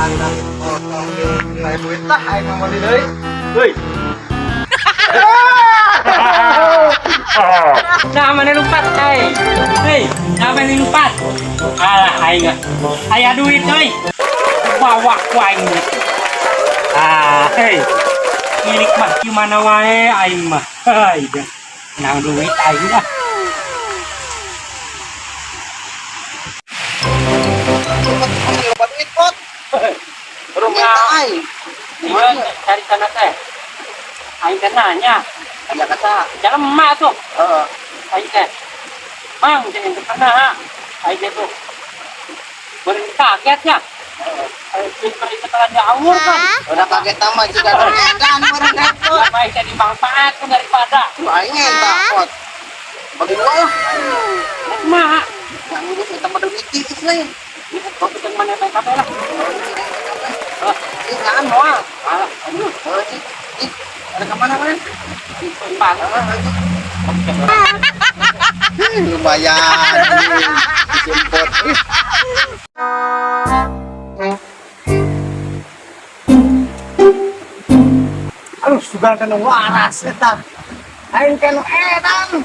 Ay buit lah, ay mamali deui. Heuy. Nah, mana lumpat, hei, nah mana lumpat, alah, aing, ayah duit, hei, bawa kuaing, hei, milik mah gimana wae, aing mah, hei, nang duit aing lah. Loba duit pot. Rumah, iya, cari sana teh, aing teh nanya, Iya kata. jalan emak tuh, Heeh. aing teh, mang, jangan kena, aing teh tuh, beri kaget ya. Beri setelah jauh kan. Udah kaget tambah juga edan bareng repot. Baik jadi manfaat daripada Aing eta pot. Bagi gua lah. mah. Yang ini kita mah duit tiis lain. Kau pikir mana main kafe lah. Ih, jangan moal. Aduh, ada kemana kalian? Bang. Lumayan. Jemput. Aduh, sudah kena waras eta. Aing kena edan.